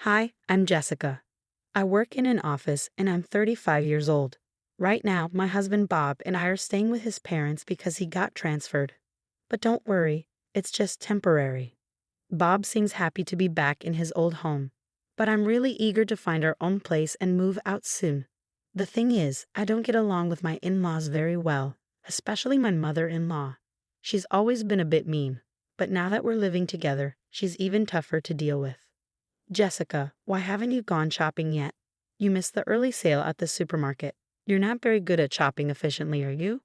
Hi, I'm Jessica. I work in an office and I'm 35 years old. Right now, my husband Bob and I are staying with his parents because he got transferred. But don't worry, it's just temporary. Bob seems happy to be back in his old home. But I'm really eager to find our own place and move out soon. The thing is, I don't get along with my in-laws very well, especially my mother-in-law. She's always been a bit mean, but now that we're living together, she's even tougher to deal with. Jessica, why haven't you gone shopping yet? You missed the early sale at the supermarket. You're not very good at shopping efficiently, are you?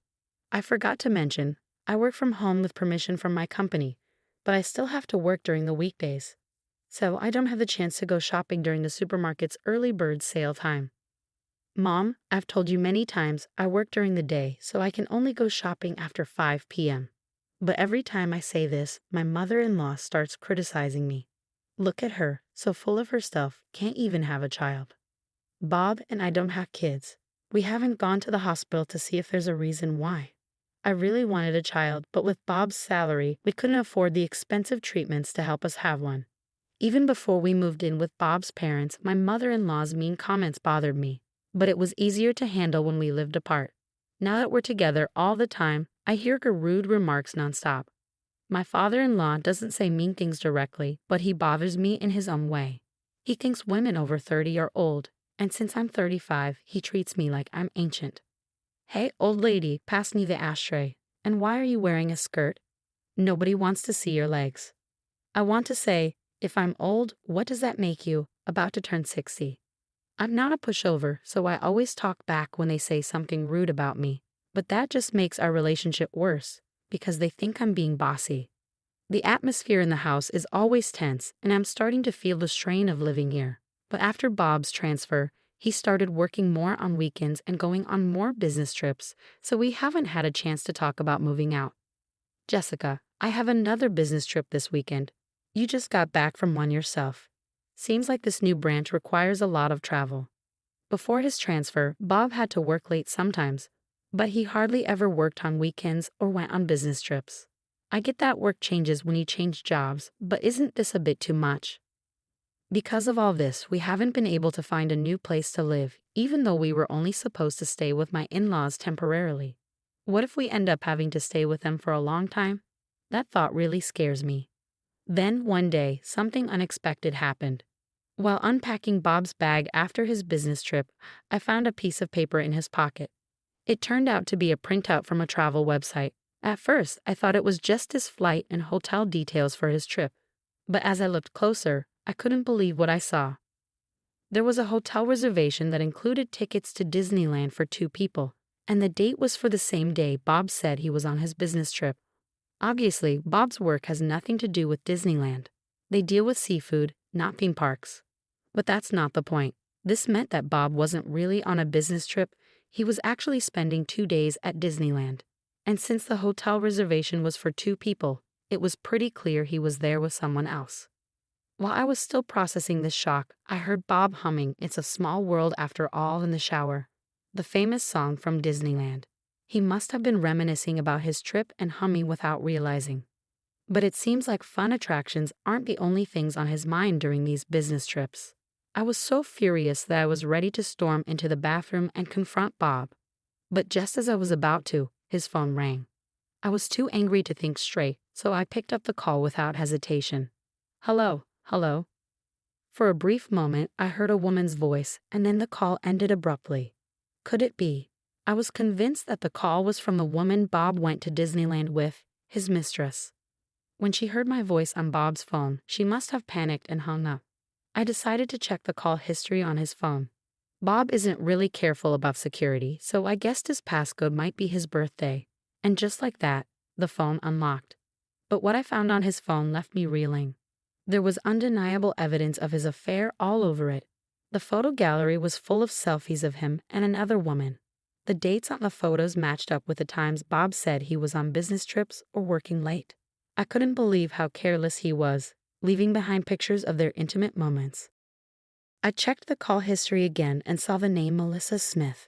I forgot to mention, I work from home with permission from my company, but I still have to work during the weekdays. So I don't have the chance to go shopping during the supermarket's early bird sale time. Mom, I've told you many times I work during the day, so I can only go shopping after 5 p.m. But every time I say this, my mother-in-law starts criticizing me. Look at her, so full of herself, can't even have a child. Bob and I don't have kids. We haven't gone to the hospital to see if there's a reason why. I really wanted a child, but with Bob's salary, we couldn't afford the expensive treatments to help us have one. Even before we moved in with Bob's parents, my mother-in-law's mean comments bothered me, but it was easier to handle when we lived apart. Now that we're together all the time, I hear her rude remarks nonstop. My father-in-law doesn't say mean things directly, but he bothers me in his own way. He thinks women over 30 are old, and since I'm 35, he treats me like I'm ancient. Hey, old lady, pass me the ashtray. And why are you wearing a skirt? Nobody wants to see your legs. I want to say, if I'm old, what does that make you, about to turn 60? I'm not a pushover, so I always talk back when they say something rude about me. But that just makes our relationship worse, because they think I'm being bossy. The atmosphere in the house is always tense, and I'm starting to feel the strain of living here. But after Bob's transfer, he started working more on weekends and going on more business trips, so we haven't had a chance to talk about moving out. Jessica, I have another business trip this weekend. You just got back from one yourself. Seems like this new branch requires a lot of travel. Before his transfer, Bob had to work late sometimes, but he hardly ever worked on weekends or went on business trips. I get that work changes when you change jobs, but isn't this a bit too much? Because of all this, we haven't been able to find a new place to live, even though we were only supposed to stay with my in-laws temporarily. What if we end up having to stay with them for a long time? That thought really scares me. Then, one day, something unexpected happened. While unpacking Bob's bag after his business trip, I found a piece of paper in his pocket. It turned out to be a printout from a travel website. At first, I thought it was just his flight and hotel details for his trip. But as I looked closer, I couldn't believe what I saw. There was a hotel reservation that included tickets to Disneyland for 2 people, and the date was for the same day Bob said he was on his business trip. Obviously, Bob's work has nothing to do with Disneyland. They deal with seafood, not theme parks. But that's not the point. This meant that Bob wasn't really on a business trip, he was actually spending 2 days at Disneyland. And since the hotel reservation was for 2 people, it was pretty clear he was there with someone else. While I was still processing this shock, I heard Bob humming It's a Small World After All in the shower, the famous song from Disneyland. He must have been reminiscing about his trip and humming without realizing. But it seems like fun attractions aren't the only things on his mind during these business trips. I was so furious that I was ready to storm into the bathroom and confront Bob. But just as I was about to, his phone rang. I was too angry to think straight, so I picked up the call without hesitation. Hello, hello. For a brief moment, I heard a woman's voice, and then the call ended abruptly. Could it be? I was convinced that the call was from the woman Bob went to Disneyland with, his mistress. When she heard my voice on Bob's phone, she must have panicked and hung up. I decided to check the call history on his phone. Bob isn't really careful about security, so I guessed his passcode might be his birthday. And just like that, the phone unlocked. But what I found on his phone left me reeling. There was undeniable evidence of his affair all over it. The photo gallery was full of selfies of him and another woman. The dates on the photos matched up with the times Bob said he was on business trips or working late. I couldn't believe how careless he was, leaving behind pictures of their intimate moments. I checked the call history again and saw the name Melissa Smith.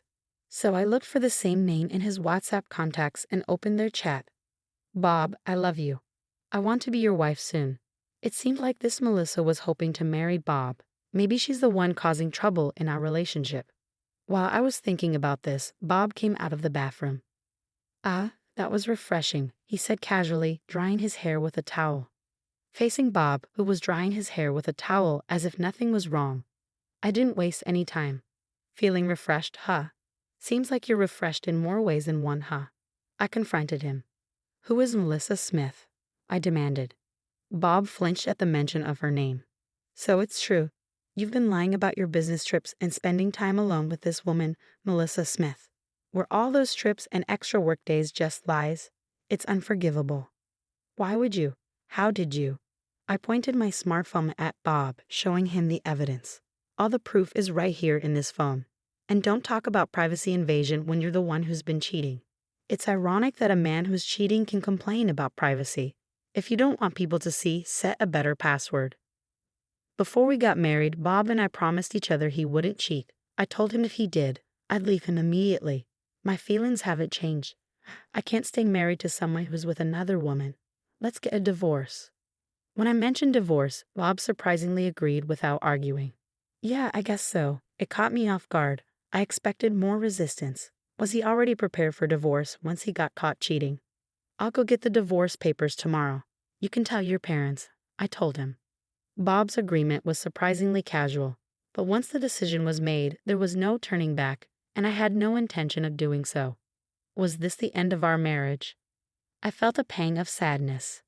So I looked for the same name in his WhatsApp contacts and opened their chat. Bob, I love you. I want to be your wife soon. It seemed like this Melissa was hoping to marry Bob, Maybe she's the one causing trouble in our relationship. While I was thinking about this, Bob came out of the bathroom. "Ah, that was refreshing," he said casually, drying his hair with a towel. Facing Bob, who was drying his hair with a towel as if nothing was wrong, I didn't waste any time. "Feeling refreshed, huh? Seems like you're refreshed in more ways than one, huh?" I confronted him. "Who is Melissa Smith?" I demanded. Bob flinched at the mention of her name. "So it's true. You've been lying about your business trips and spending time alone with this woman, Melissa Smith. Were all those trips and extra work days just lies? It's unforgivable." "Why would you? How did you?" I pointed my smartphone at Bob, showing him the evidence. "All the proof is right here in this phone. And don't talk about privacy invasion when you're the one who's been cheating. It's ironic that a man who's cheating can complain about privacy. If you don't want people to see, set a better password." Before we got married, Bob and I promised each other he wouldn't cheat. I told him if he did, I'd leave him immediately. My feelings haven't changed. I can't stay married to someone who's with another woman. Let's get a divorce. When I mentioned divorce, Bob surprisingly agreed without arguing. "Yeah, I guess so." It caught me off guard. I expected more resistance. Was he already prepared for divorce once he got caught cheating? "I'll go get the divorce papers tomorrow. You can tell your parents," I told him. Bob's agreement was surprisingly casual, but once the decision was made, there was no turning back, and I had no intention of doing so. Was this the end of our marriage? I felt a pang of sadness.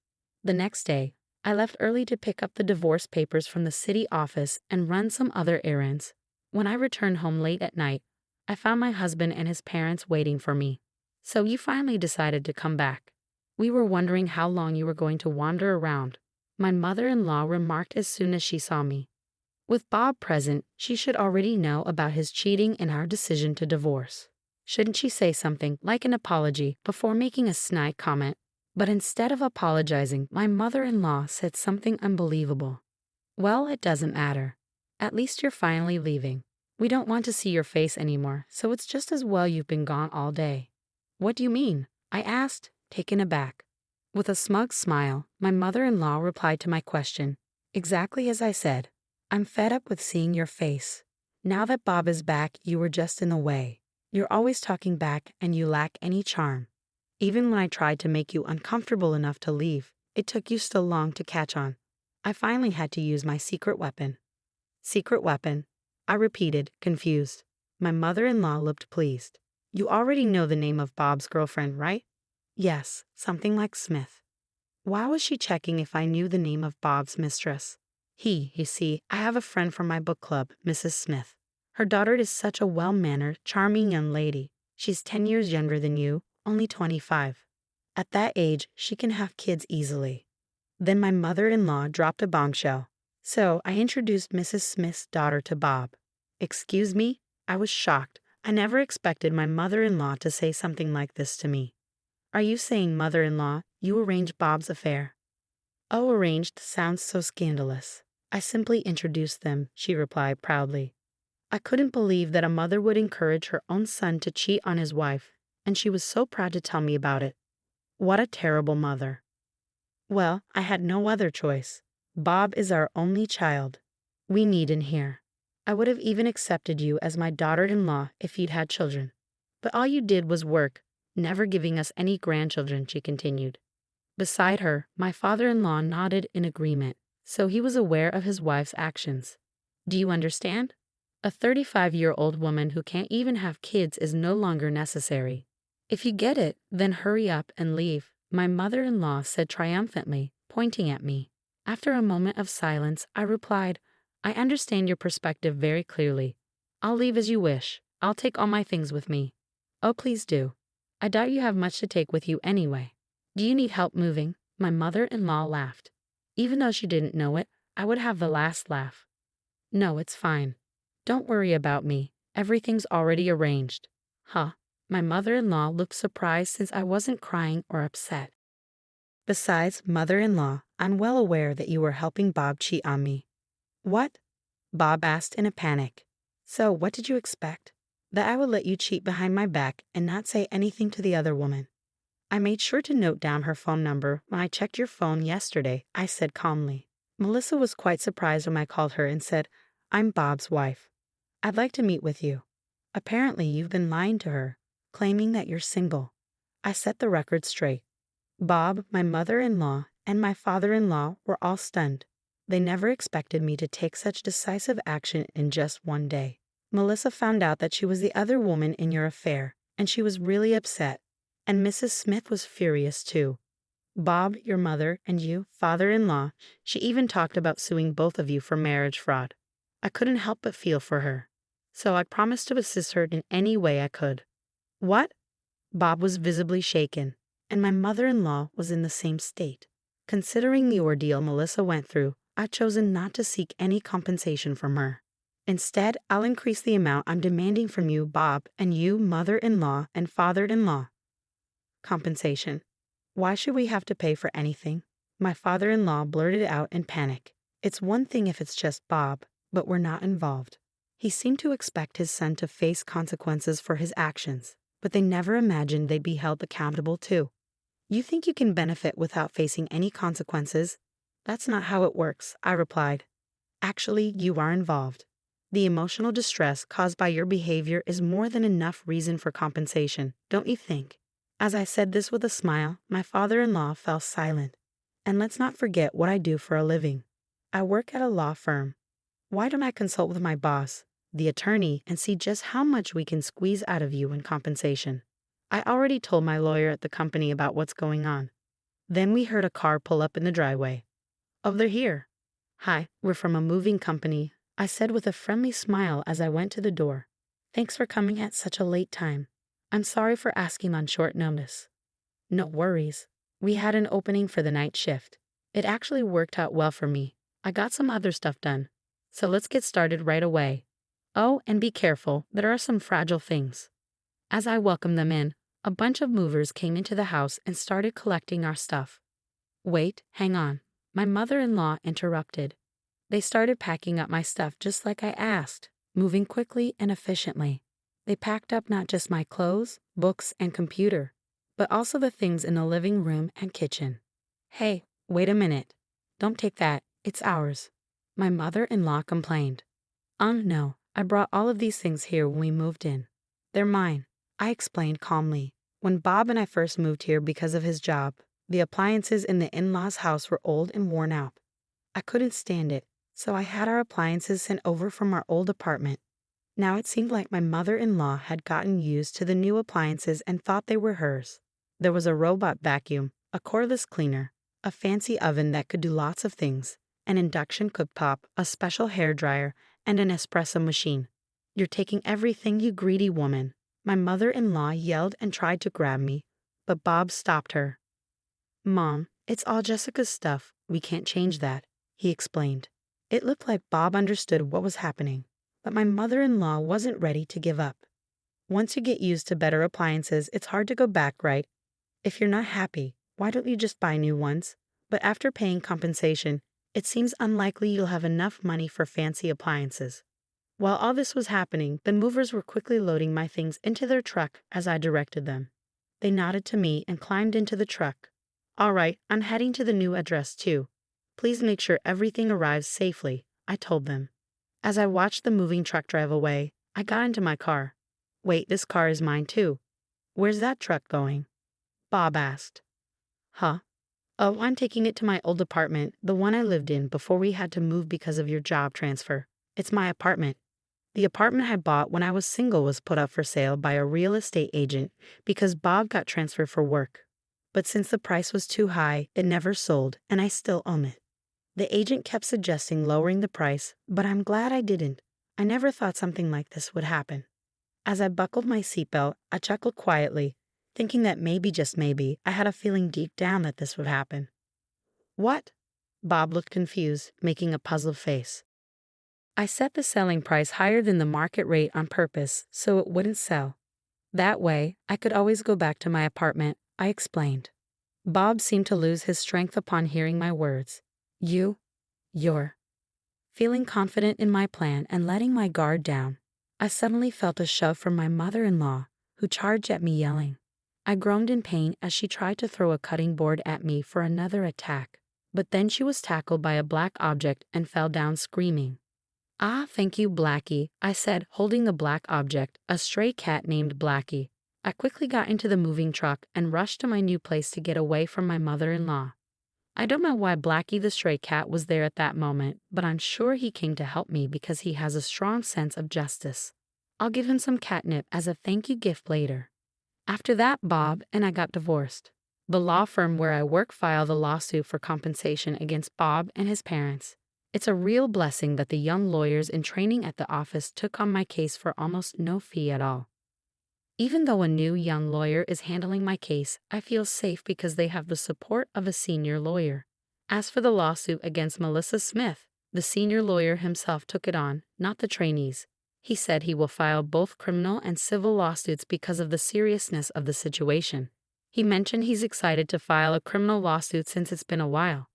The next day, I left early to pick up the divorce papers from the city office and run some other errands. When I returned home late at night, I found my husband and his parents waiting for me. "So you finally decided to come back. We were wondering how long you were going to wander around," my mother-in-law remarked as soon as she saw me. With Bob present, she should already know about his cheating and our decision to divorce. Shouldn't she say something like an apology before making a snide comment? But instead of apologizing, my mother-in-law said something unbelievable. "Well, it doesn't matter. At least you're finally leaving. We don't want to see your face anymore, so it's just as well you've been gone all day." "What do you mean?" I asked, taken aback. With a smug smile, my mother-in-law replied to my question, exactly as I said. "I'm fed up with seeing your face. Now that Bob is back, you were just in the way. You're always talking back and you lack any charm. Even when I tried to make you uncomfortable enough to leave, it took you still long to catch on. I finally had to use my secret weapon." "Secret weapon?" I repeated, confused. My mother-in-law looked pleased. "You already know the name of Bob's girlfriend, right?" "Yes, something like Smith." Why was she checking if I knew the name of Bob's mistress? You see, I have a friend from my book club, Mrs. Smith. Her daughter is such a well-mannered, charming young lady. She's 10 years younger than you, only 25. At that age, she can have kids easily. Then my mother-in-law dropped a bombshell. So I introduced Mrs. Smith's daughter to Bob. Excuse me? I was shocked. I never expected my mother-in-law to say something like this to me. "Are you saying, mother-in-law, you arranged Bob's affair?" "Oh, arranged sounds so scandalous. I simply introduced them," she replied proudly. I couldn't believe that a mother would encourage her own son to cheat on his wife, and she was so proud to tell me about it. What a terrible mother. Well, I had no other choice. Bob is our only child. We need him here. I would have even accepted you as my daughter-in-law if you'd had children. But all you did was work, never giving us any grandchildren," she continued. Beside her, my father-in-law nodded in agreement, so he was aware of his wife's actions. "Do you understand? A 35-year-old woman who can't even have kids is no longer necessary. If you get it, then hurry up and leave," my mother-in-law said triumphantly, pointing at me. After a moment of silence, I replied, "I understand your perspective very clearly. I'll leave as you wish. I'll take all my things with me." "Oh, please do. I doubt you have much to take with you anyway. Do you need help moving?" My mother-in-law laughed. Even though she didn't know it, I would have the last laugh. "No, it's fine. Don't worry about me. Everything's already arranged." Huh. My mother-in-law looked surprised since I wasn't crying or upset. "Besides, mother-in-law, I'm well aware that you were helping Bob cheat on me." "What?" Bob asked in a panic. "So, what did you expect? That I would let you cheat behind my back and not say anything to the other woman?" "I made sure to note down her phone number when I checked your phone yesterday," I said calmly. Melissa was quite surprised when I called her and said, I'm Bob's wife. I'd like to meet with you. Apparently, you've been lying to her, claiming that you're single. I set the record straight. Bob, my mother-in-law, and my father-in-law were all stunned. They never expected me to take such decisive action in just one day. Melissa found out that she was the other woman in your affair, and she was really upset. And Mrs. Smith was furious too. Bob, your mother, and you, father-in-law, she even talked about suing both of you for marriage fraud. I couldn't help but feel for her. So I promised to assist her in any way I could. What? Bob was visibly shaken, and my mother-in-law was in the same state. Considering the ordeal Melissa went through, I've chosen not to seek any compensation from her. Instead, I'll increase the amount I'm demanding from you, Bob, and you, mother-in-law and father-in-law. Compensation. Why should we have to pay for anything? My father-in-law blurted out in panic. It's one thing if it's just Bob, but we're not involved. He seemed to expect his son to face consequences for his actions, but they never imagined they'd be held accountable too. You think you can benefit without facing any consequences? That's not how it works, I replied. Actually, you are involved. The emotional distress caused by your behavior is more than enough reason for compensation, don't you think? As I said this with a smile, my father-in-law fell silent. And let's not forget what I do for a living. I work at a law firm. Why don't I consult with my boss, the attorney, and see just how much we can squeeze out of you in compensation? I already told my lawyer at the company about what's going on. Then we heard a car pull up in the driveway. Oh, they're here. Hi, we're from a moving company, I said with a friendly smile as I went to the door. Thanks for coming at such a late time. I'm sorry for asking on short notice. No worries. We had an opening for the night shift. It actually worked out well for me. I got some other stuff done. So let's get started right away. Oh, and be careful, there are some fragile things. As I welcomed them in, a bunch of movers came into the house and started collecting our stuff. Wait, hang on. My mother-in-law interrupted. They started packing up my stuff just like I asked, moving quickly and efficiently. They packed up not just my clothes, books, and computer, but also the things in the living room and kitchen. Hey, wait a minute. Don't take that. It's ours. My mother-in-law complained. No, I brought all of these things here when we moved in. They're mine, I explained calmly. When Bob and I first moved here because of his job, the appliances in the in-laws' house were old and worn out. I couldn't stand it, so I had our appliances sent over from our old apartment. Now it seemed like my mother-in-law had gotten used to the new appliances and thought they were hers. There was a robot vacuum, a cordless cleaner, a fancy oven that could do lots of things, an induction cooktop, a special hairdryer, and an espresso machine. You're taking everything, you greedy woman. My mother-in-law yelled and tried to grab me, but Bob stopped her. Mom, it's all Jessica's stuff. We can't change that, he explained. It looked like Bob understood what was happening, but my mother-in-law wasn't ready to give up. Once you get used to better appliances, it's hard to go back, right? If you're not happy, why don't you just buy new ones? But after paying compensation, it seems unlikely you'll have enough money for fancy appliances. While all this was happening, the movers were quickly loading my things into their truck as I directed them. They nodded to me and climbed into the truck. All right, I'm heading to the new address too. Please make sure everything arrives safely, I told them. As I watched the moving truck drive away, I got into my car. Wait, this car is mine too. Where's that truck going? Bob asked. Huh? Oh, I'm taking it to my old apartment, the one I lived in before we had to move because of your job transfer. It's my apartment. The apartment I bought when I was single was put up for sale by a real estate agent because Bob got transferred for work. But since the price was too high, it never sold, and I still own it. The agent kept suggesting lowering the price, but I'm glad I didn't. I never thought something like this would happen. As I buckled my seatbelt, I chuckled quietly, thinking that maybe, just maybe, I had a feeling deep down that this would happen. What? Bob looked confused, making a puzzled face. I set the selling price higher than the market rate on purpose so it wouldn't sell. That way, I could always go back to my apartment, I explained. Bob seemed to lose his strength upon hearing my words. You're. Feeling confident in my plan and letting my guard down, I suddenly felt a shove from my mother-in-law, who charged at me yelling. I groaned in pain as she tried to throw a cutting board at me for another attack, but then she was tackled by a black object and fell down screaming. Ah, thank you, Blackie, I said, holding the black object, a stray cat named Blackie. I quickly got into the moving truck and rushed to my new place to get away from my mother-in-law. I don't know why Blackie the stray cat was there at that moment, but I'm sure he came to help me because he has a strong sense of justice. I'll give him some catnip as a thank you gift later. After that, Bob and I got divorced. The law firm where I work filed a lawsuit for compensation against Bob and his parents. It's a real blessing that the young lawyers in training at the office took on my case for almost no fee at all. Even though a new young lawyer is handling my case, I feel safe because they have the support of a senior lawyer. As for the lawsuit against Melissa Smith, the senior lawyer himself took it on, not the trainees. He said he will file both criminal and civil lawsuits because of the seriousness of the situation. He mentioned he's excited to file a criminal lawsuit since it's been a while.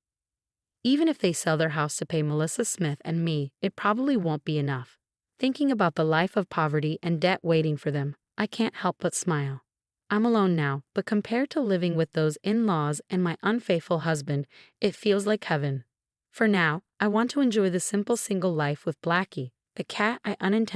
Even if they sell their house to pay Melissa Smith and me, it probably won't be enough. Thinking about the life of poverty and debt waiting for them, I can't help but smile. I'm alone now, but compared to living with those in-laws and my unfaithful husband, it feels like heaven. For now, I want to enjoy the simple single life with Blackie, the cat I unintentionally